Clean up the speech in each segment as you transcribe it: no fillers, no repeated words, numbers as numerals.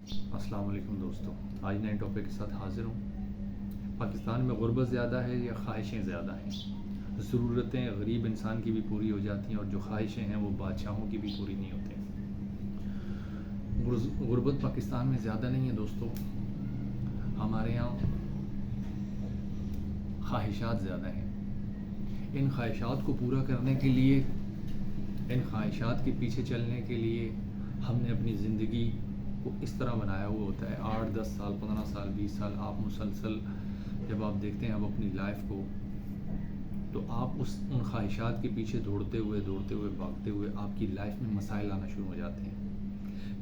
السلام علیکم دوستو، آج نئے ٹاپک کے ساتھ حاضر ہوں۔ پاکستان میں غربت زیادہ ہے یا خواہشیں زیادہ ہیں؟ ضرورتیں غریب انسان کی بھی پوری ہو جاتی ہیں اور جو خواہشیں ہیں وہ بادشاہوں کی بھی پوری نہیں ہوتی۔ غربت پاکستان میں زیادہ نہیں ہے دوستو، ہمارے یہاں خواہشات زیادہ ہیں۔ ان خواہشات کو پورا کرنے کے لیے، ان خواہشات کے پیچھے چلنے کے لیے ہم نے اپنی زندگی کو اس طرح بنایا ہوا ہوتا ہے 8 10 سال 15 سال 20 سال آپ مسلسل جب آپ دیکھتے ہیں اب اپنی لائف کو، تو آپ ان خواہشات کے پیچھے دوڑتے ہوئے بھاگتے ہوئے آپ کی لائف میں مسائل آنا شروع ہو جاتے ہیں۔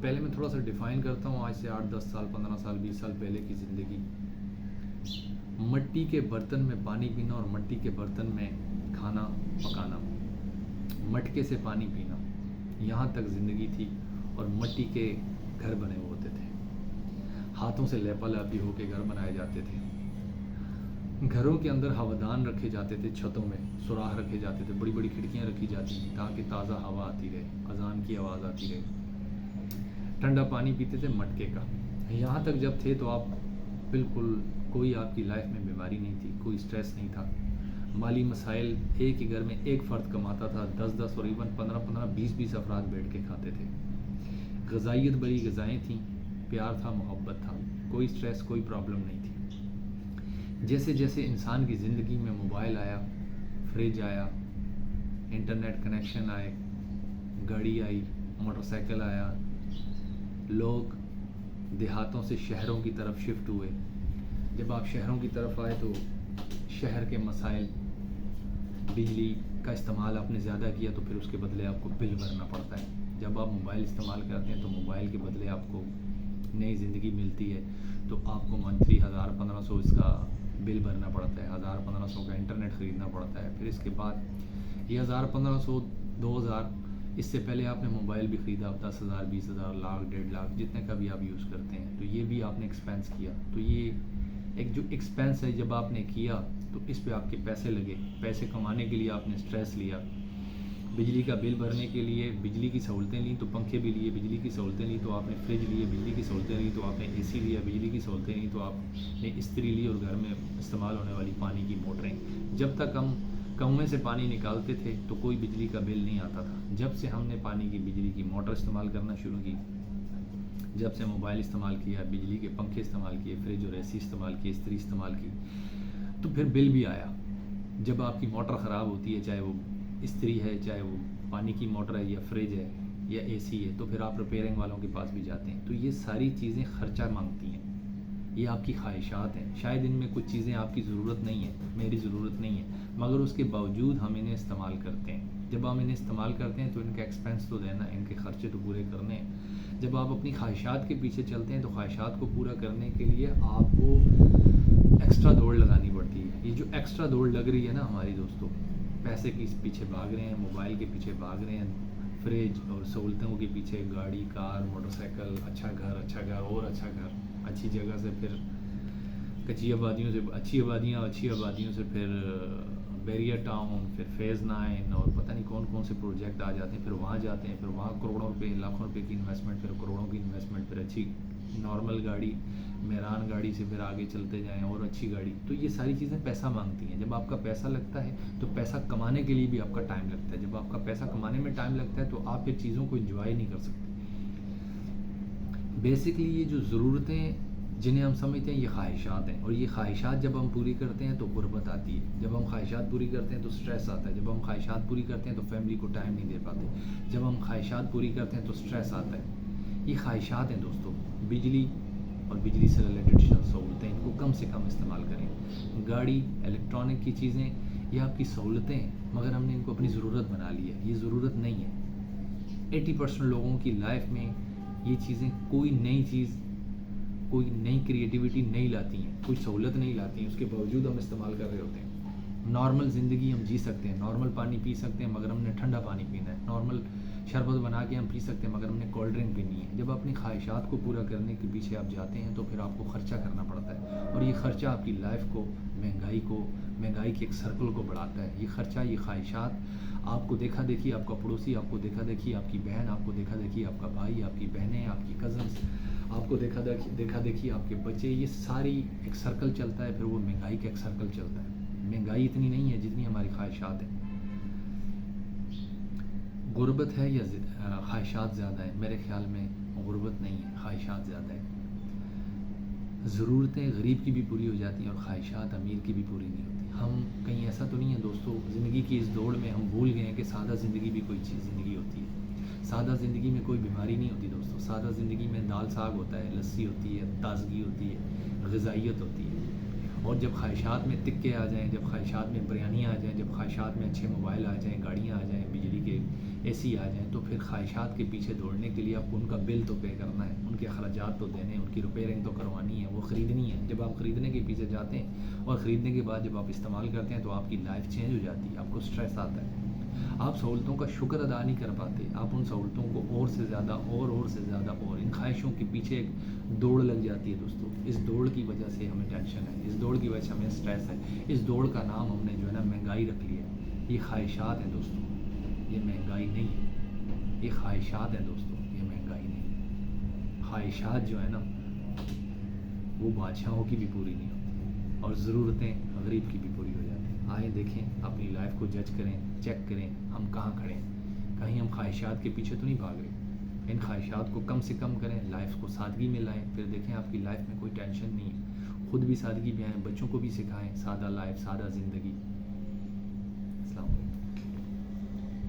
پہلے میں تھوڑا سا ڈیفائن کرتا ہوں، آج سے 8 10 سال 15 سال 20 سال پہلے کی زندگی۔ مٹی کے برتن میں پانی پینا اور مٹی کے برتن میں کھانا پکانا، مٹکے سے پانی پینا، یہاں تک زندگی تھی۔ اور مٹی کے گھر بنے ہوئے ہوتے تھے، ہاتھوں سے لیپا لاپی ہو کے گھر بنائے جاتے تھے۔ گھروں کے اندر ہوادان رکھے جاتے تھے، چھتوں میں سوراخ رکھے جاتے تھے، بڑی بڑی کھڑکیاں رکھی جاتی تھیں تاکہ تازہ ہوا آتی رہے، اذان کی آواز آتی رہے۔ ٹھنڈا پانی پیتے تھے مٹکے کا۔ یہاں تک جب تھے تو آپ بالکل کوئی آپ کی لائف میں بیماری نہیں تھی، کوئی سٹریس نہیں تھا۔ مالی مسائل، ایک ہی گھر میں ایک فرد کماتا تھا، 10 اور ایون 15 20 افراد بیٹھ کے کھاتے تھے۔ غذائیت بڑی غذائیں تھیں، پیار تھا، محبت تھا، کوئی سٹریس کوئی پرابلم نہیں تھی۔ جیسے جیسے انسان کی زندگی میں موبائل آیا، فریج آیا، انٹرنیٹ کنیکشن آئے، گاڑی آئی، موٹر سائیکل آیا، لوگ دیہاتوں سے شہروں کی طرف شفٹ ہوئے۔ جب آپ شہروں کی طرف آئے تو شہر کے مسائل، بجلی کا استعمال آپ نے زیادہ کیا تو پھر اس کے بدلے آپ کو بل بھرنا پڑتا ہے۔ جب آپ موبائل استعمال کرتے ہیں تو موبائل کے بدلے آپ کو نئی زندگی ملتی ہے تو آپ کو منتھلی 1000 1500 اس کا بل بھرنا پڑتا ہے، 1000 1500 کا انٹرنیٹ خریدنا پڑتا ہے۔ پھر اس کے بعد یہ 1000 1500 2000، اس سے پہلے آپ نے موبائل بھی خریدا 10,000 20,000 لاکھ 1.5 لاکھ جتنے کا بھی آپ یوز کرتے ہیں، تو یہ بھی آپ نے ایکسپینس کیا۔ تو یہ ایک جو ایکسپینس ہے جب آپ نے کیا تو اس پہ آپ کے پیسے لگے، پیسے کمانے کے لیے آپ نے سٹریس لیا۔ بجلی کا بل بھرنے کے لیے بجلی کی سہولتیں لیں تو پنکھے بھی لیے، بجلی کی سہولتیں لیں تو آپ نے فریج لیے، بجلی کی سہولتیں لیں تو آپ نے اے سی لیا، بجلی کی سہولتیں لیں تو آپ نے استری لی، اور گھر میں استعمال ہونے والی پانی کی موٹریں۔ جب تک ہم کنویں سے پانی نکالتے تھے تو کوئی بجلی کا بل نہیں آتا تھا۔ جب سے ہم نے پانی کی بجلی کی موٹر استعمال کرنا شروع کی، جب سے موبائل استعمال کیا، بجلی کے پنکھے استعمال کیے، فریج اور اے سی استعمال کیے، استری استعمال کی، تو پھر بل بھی آیا۔ جب آپ کی موٹر خراب ہوتی ہے، چاہے وہ استری ہے، چاہے وہ پانی کی موٹر ہے یا فریج ہے یا اے سی ہے، تو پھر آپ ریپیئرنگ والوں کے پاس بھی جاتے ہیں۔ تو یہ ساری چیزیں خرچہ مانگتی ہیں، یہ آپ کی خواہشات ہیں۔ شاید ان میں کچھ چیزیں آپ کی ضرورت نہیں ہے، میری ضرورت نہیں ہے، مگر اس کے باوجود ہم انہیں استعمال کرتے ہیں۔ جب ہم انہیں استعمال کرتے ہیں تو ان کا ایکسپینس تو دینا ہے، ان کے خرچے تو پورے کرنے ہیں۔ جب آپ اپنی خواہشات کے پیچھے چلتے ہیں تو خواہشات کو پورا کرنے کے لیے آپ کو ایکسٹرا دوڑ لگانی پڑتی ہے۔ یہ جو ایکسٹرا دوڑ لگ رہی ہے نا ہماری دوستوں، پیسے کے پیچھے بھاگ رہے ہیں، موبائل کے پیچھے بھاگ رہے ہیں، فریج اور سہولتوں کے پیچھے، گاڑی کار موٹر سائیکل، اچھا گھر اور اچھا گھر، اچھی جگہ سے پھر کچی آبادیوں سے اچھی آبادیوں سے پھر بیریا ٹاؤن، پھر فیز 9 اور پتہ نہیں کون کون سے پروجیکٹ آ جاتے ہیں، پھر وہاں جاتے ہیں، پھر وہاں کروڑوں روپے لاکھوں روپے کی انویسٹمنٹ، پھر کروڑوں کی انویسٹمنٹ، پھر اچھی نارمل گاڑی، میران گاڑی سے پھر آگے چلتے جائیں اور اچھی گاڑی۔ تو یہ ساری چیزیں پیسہ مانگتی ہیں۔ جب آپ کا پیسہ لگتا ہے تو پیسہ کمانے کے لیے بھی آپ کا ٹائم لگتا ہے۔ جب آپ کا پیسہ کمانے میں ٹائم لگتا ہے تو آپ پھر چیزوں کو انجوائے نہیں کر سکتے۔ بیسکلی یہ جو ضرورتیں جنہیں ہم سمجھتے ہیں یہ خواہشات ہیں، اور یہ خواہشات جب ہم پوری کرتے ہیں تو غربت آتی ہے۔ جب ہم خواہشات پوری کرتے ہیں تو سٹریس آتا ہے۔ جب ہم خواہشات پوری کرتے ہیں تو فیملی کو ٹائم نہیں دے پاتے۔ جب ہم خواہشات پوری کرتے ہیں تو سٹریس آتا ہے۔ یہ خواہشات ہیں دوستوں۔ بجلی اور بجلی سے ریلیٹڈ سہولتیں، ان کو کم سے کم استعمال کریں۔ گاڑی، الیکٹرانک کی چیزیں یہ آپ کی سہولتیں ہیں، مگر ہم نے ان کو اپنی ضرورت بنا لی ہے۔ یہ ضرورت نہیں ہے۔ 80% لوگوں کی لائف میں یہ چیزیں کوئی نئی چیز، کوئی نئی کریٹیوٹی نہیں لاتی ہیں، کوئی سہولت نہیں لاتی ہیں، اس کے باوجود ہم استعمال کر رہے ہوتے ہیں۔ نارمل زندگی ہم جی سکتے ہیں، نارمل پانی پی سکتے ہیں، مگر ہم نے ٹھنڈا پانی پینا ہے۔ نارمل شربت بنا کے ہم پی سکتے ہیں، مگر ہم نے کولڈ ڈرنک پینی ہے۔ جب اپنی خواہشات کو پورا کرنے کے پیچھے آپ جاتے ہیں تو پھر آپ کو خرچہ کرنا پڑتا ہے، اور یہ خرچہ آپ کی لائف کو، مہنگائی کے ایک سرکل کو بڑھاتا ہے۔ یہ خرچہ، یہ خواہشات آپ کو دیکھا دیکھی، آپ کا پڑوسی آپ کو دیکھا دیکھی، آپ کی بہن آپ کو دیکھا دیکھی، آپ کا بھائی، آپ کی بہنیں، آپ کی کزنس آپ کو دیکھا دیکھی آپ کے بچے، یہ ساری ایک سرکل چلتا ہے، پھر وہ مہنگائی کا ایک سرکل چلتا ہے۔ مہنگائی اتنی نہیں ہے جتنی ہماری خواہشات ہیں۔ غربت ہے یا خواہشات زیادہ ہے؟ میرے خیال میں غربت نہیں ہے، خواہشات زیادہ ہے۔ ضرورتیں غریب کی بھی پوری ہو جاتی ہیں اور خواہشات امیر کی بھی پوری نہیں ہوتی۔ ہم کہیں ایسا تو نہیں ہے دوستو، زندگی کی اس دوڑ میں ہم بھول گئے ہیں کہ سادہ زندگی بھی کوئی چیز زندگی ہوتی ہے۔ سادہ زندگی میں کوئی بیماری نہیں ہوتی دوستو، سادہ زندگی میں دال ساگ ہوتا ہے، لسی ہوتی ہے، تازگی ہوتی ہے، غذائیت ہوتی ہے۔ اور جب خواہشات میں تکے آ جائیں، جب خواہشات میں بریانیاں آ جائیں، جب خواہشات میں اچھے موبائل آ جائیں، گاڑیاں آ جائیں، بجلی کے اے سی آ جائیں، تو پھر خواہشات کے پیچھے دوڑنے کے لیے آپ کو ان کا بل تو پے کرنا ہے، ان کے اخراجات تو دینے ہیں، ان کی ریپیئرنگ تو کروانی ہے، وہ خریدنی ہے۔ جب آپ خریدنے کے پیچھے جاتے ہیں اور خریدنے کے بعد جب آپ استعمال کرتے ہیں تو آپ کی لائف چینج ہو جاتی ہے، آپ کو سٹریس آتا ہے، آپ سہولتوں کا شکر ادا نہیں کر پاتے، آپ ان سہولتوں کو اور سے زیادہ اور سے زیادہ اور ان خواہشوں کے پیچھے ایک دوڑ لگ جاتی ہے دوستو۔ اس دوڑ کی وجہ سے ہمیں ٹینشن ہے، اس دوڑ کی وجہ سے ہمیں سٹریس ہے، اس دوڑ کا نام ہم نے جو ہے نا مہنگائی رکھ لیا ہے۔ یہ خواہشات ہیں دوستو، یہ مہنگائی نہیں ہے، یہ خواہشات ہیں دوستو، یہ مہنگائی نہیں ہے۔ خواہشات جو ہے نا وہ بادشاہوں کی بھی پوری نہیں ہوتی اور ضرورتیں غریب کی بھی پوری ہو جاتی ہیں۔ آئیں دیکھیں اپنی لائف کو جج کریں، چیک کریں ہم کہاں کھڑے ہیں، کہیں ہم خواہشات کے پیچھے تو نہیں بھاگ رہے۔ ان خواہشات کو کم سے کم کریں، لائف کو سادگی میں لائیں، پھر دیکھیں آپ کی لائف میں کوئی ٹینشن نہیں ہے۔ خود بھی سادگی میں آئیں، بچوں کو بھی سکھائیں سادہ لائف، سادہ زندگی۔